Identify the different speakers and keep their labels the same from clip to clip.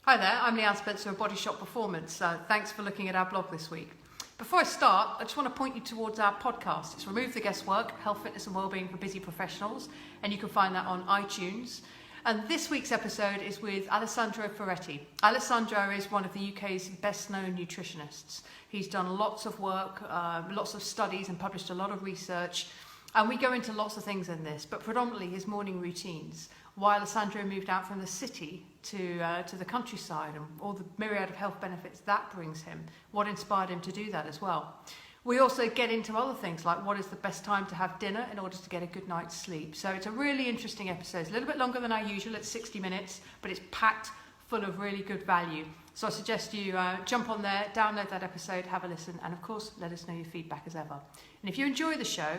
Speaker 1: Hi there, I'm Leanne Spencer of Body Shop Performance. Thanks for looking at our blog this week. Before I start, I just want to point you towards our podcast. It's Remove the Guesswork, Health, Fitness and Wellbeing for Busy Professionals, and you can find that on iTunes. And this week's episode is with Alessandro Ferretti. Alessandro is one of the UK's best-known nutritionists. He's done lots of work, lots of studies and published a lot of research. And we go into lots of things in this, but predominantly his morning routines. Why Alessandro moved out from the city to the countryside and all the myriad of health benefits that brings him. What inspired him to do that as well. We also get into other things like what is the best time to have dinner in order to get a good night's sleep. So it's a really interesting episode. It's a little bit longer than our usual, it's 60 minutes, but it's packed full of really good value. So I suggest you jump on there, download that episode, have a listen, and of course, let us know your feedback as ever. And if you enjoy the show,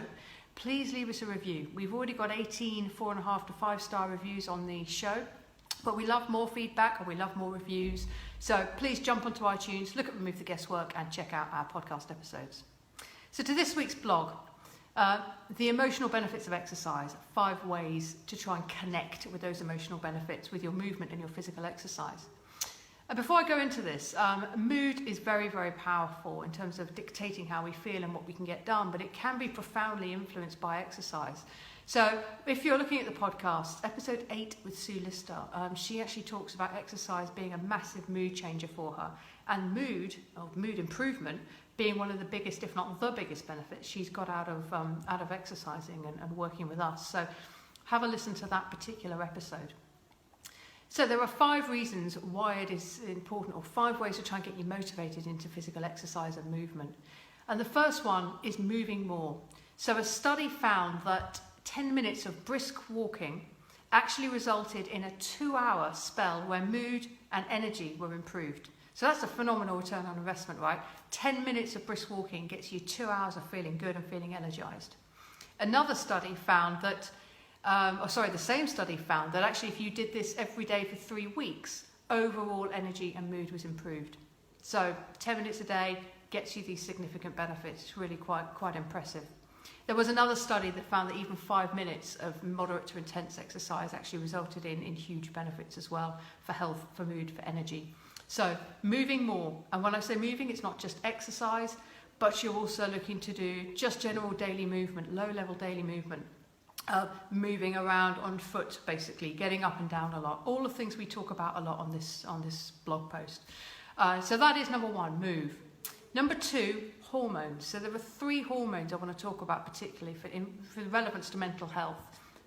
Speaker 1: please leave us a review. We've already got 18 4.5 to 5-star reviews on the show, but we love more feedback and we love more reviews. So please jump onto iTunes, look at Remove the Guesswork and check out our podcast episodes. So to this week's blog, the emotional benefits of exercise, 5 ways to try and connect with those emotional benefits with your movement and your physical exercise. Before I go into this, mood is very, very powerful in terms of dictating how we feel and what we can get done, but it can be profoundly influenced by exercise. So if you're looking at the podcast, episode 8 with Sue Lister, she actually talks about exercise being a massive mood changer for her, and mood improvement being one of the biggest, if not the biggest benefits she's got out of exercising and working with us. So have a listen to that particular episode. So there are 5 reasons why it is important, or 5 ways to try and get you motivated into physical exercise and movement. And the first one is moving more. So a study found that 10 minutes of brisk walking actually resulted in a 2-hour spell where mood and energy were improved. So that's a phenomenal return on investment, right? 10 minutes of brisk walking gets you 2 hours of feeling good and feeling energized. Another study found that the same study found that actually if you did this every day for 3 weeks, overall energy and mood was improved. So 10 minutes a day gets you these significant benefits. It's really quite impressive. There was another study that found that even 5 minutes of moderate to intense exercise actually resulted in huge benefits as well for health, for mood, for energy. So moving more. And when I say moving, it's not just exercise, but you're also looking to do just general daily movement, low-level daily movement. Moving around on foot, basically, getting up and down a lot. All the things we talk about a lot on this blog post. So that is number 1, move. Number 2, hormones. So there are 3 hormones I want to talk about particularly for relevance to mental health.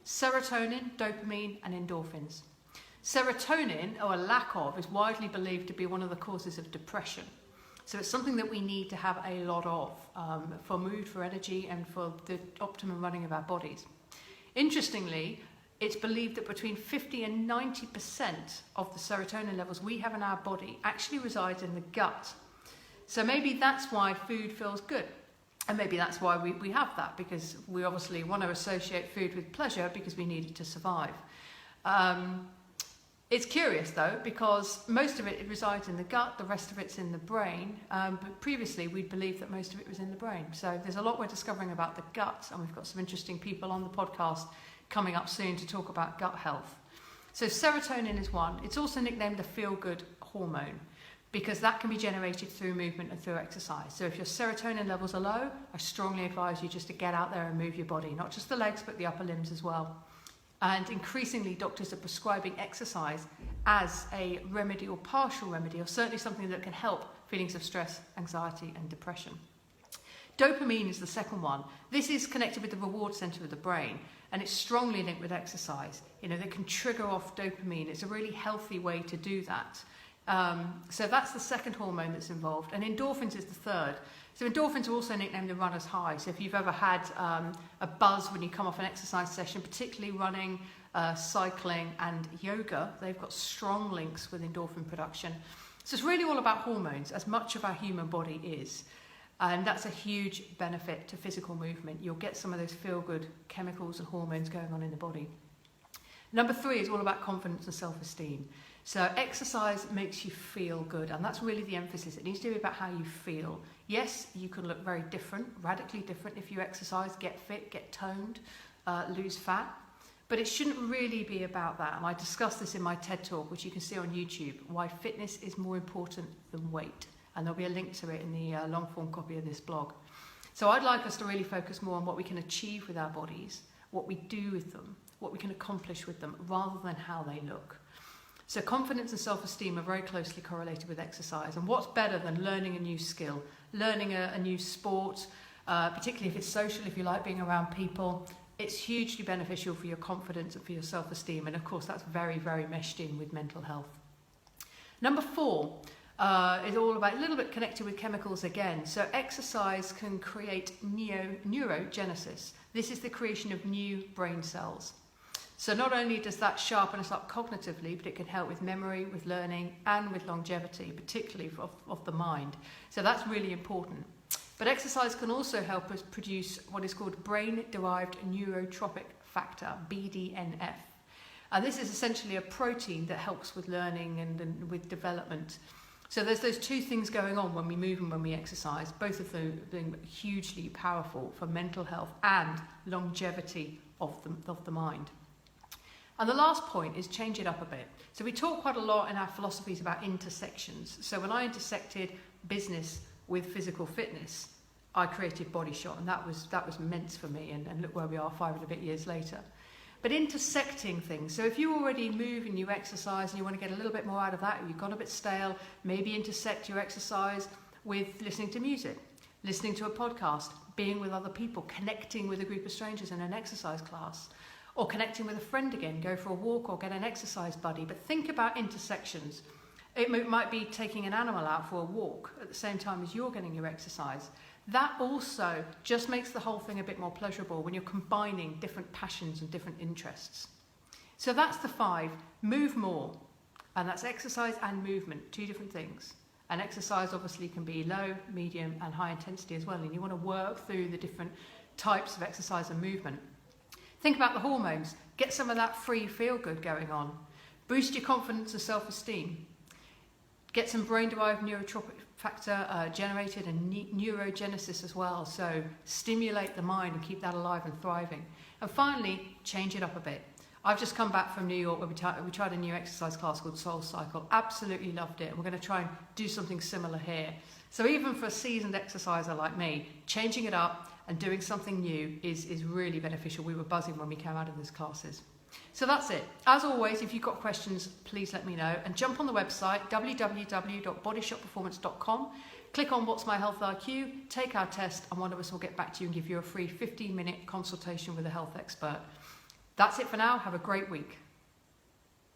Speaker 1: Serotonin, dopamine and endorphins. Serotonin, or a lack of, is widely believed to be one of the causes of depression. So it's something that we need to have a lot of for mood, for energy and for the optimum running of our bodies. Interestingly, it's believed that between 50 and 90% of the serotonin levels we have in our body actually resides in the gut. So maybe that's why food feels good. And maybe that's why we have that, because we obviously want to associate food with pleasure because we need it to survive. It's curious though, because most of it resides in the gut, the rest of it's in the brain, but previously we believed that most of it was in the brain. So there's a lot we're discovering about the gut, and we've got some interesting people on the podcast coming up soon to talk about gut health. So serotonin is one. It's also nicknamed the feel-good hormone, because that can be generated through movement and through exercise. So if your serotonin levels are low, I strongly advise you just to get out there and move your body, not just the legs, but the upper limbs as well. And increasingly, doctors are prescribing exercise as a remedy or partial remedy, or certainly something that can help feelings of stress, anxiety and depression. Dopamine is the second one. This is connected with the reward center of the brain, and it's strongly linked with exercise. That can trigger off dopamine. It's a really healthy way to do that. So that's the second hormone that's involved. And endorphins is the third. So endorphins are also nicknamed the runner's high. So if you've ever had a buzz when you come off an exercise session, particularly running, cycling and yoga, they've got strong links with endorphin production. So it's really all about hormones, as much of our human body is. And that's a huge benefit to physical movement. You'll get some of those feel-good chemicals and hormones going on in the body. Number 3 is all about confidence and self-esteem. So exercise makes you feel good, and that's really the emphasis. It needs to be about how you feel. Yes, you can look very different, radically different if you exercise, get fit, get toned, lose fat. But it shouldn't really be about that. And I discuss this in my TED Talk, which you can see on YouTube, why fitness is more important than weight. And there'll be a link to it in the long form copy of this blog. So I'd like us to really focus more on what we can achieve with our bodies, what we do with them, what we can accomplish with them, rather than how they look. So confidence and self-esteem are very closely correlated with exercise. And what's better than learning a new skill, learning a new sport, particularly if it's social, if you like being around people. It's hugely beneficial for your confidence and for your self-esteem. And of course, that's very, very meshed in with mental health. Number 4 is all about, a little bit connected with chemicals again. So exercise can create neurogenesis. This is the creation of new brain cells. So not only does that sharpen us up cognitively, but it can help with memory, with learning, and with longevity, particularly of the mind. So that's really important. But exercise can also help us produce what is called brain-derived neurotrophic factor, BDNF. And this is essentially a protein that helps with learning and with development. So there's those two things going on when we move and when we exercise, both of them being hugely powerful for mental health and longevity of the mind. And the last point is change it up a bit. So we talk quite a lot in our philosophies about intersections. So when I intersected business with physical fitness, I created Body Shot, and that was immense for me, and look where we are 5 and a bit years later. But intersecting things, so if you already move and you exercise and you want to get a little bit more out of that, or you've got a bit stale, maybe intersect your exercise with listening to music, listening to a podcast, being with other people, connecting with a group of strangers in an exercise class, or connecting with a friend again, go for a walk or get an exercise buddy. But think about intersections. It might be taking an animal out for a walk at the same time as you're getting your exercise. That also just makes the whole thing a bit more pleasurable when you're combining different passions and different interests. So that's the 5. Move more. And that's exercise and movement, 2 different things. And exercise obviously can be low, medium and high intensity as well. And you want to work through the different types of exercise and movement. Think about the hormones. Get some of that free feel-good going on. Boost your confidence and self-esteem. Get some brain-derived neurotropic factor generated and neurogenesis as well. So stimulate the mind and keep that alive and thriving. And finally, change it up a bit. I've just come back from New York where we tried a new exercise class called Soul Cycle. Absolutely loved it. And we're going to try and do something similar here. So even for a seasoned exerciser like me, changing it up and doing something new is really beneficial. We were buzzing when we came out of those classes. So that's it. As always, if you've got questions, please let me know. And jump on the website, www.bodyshotperformance.com. Click on What's My Health IQ, take our test, and one of us will get back to you and give you a free 15-minute consultation with a health expert. That's it for now. Have a great week.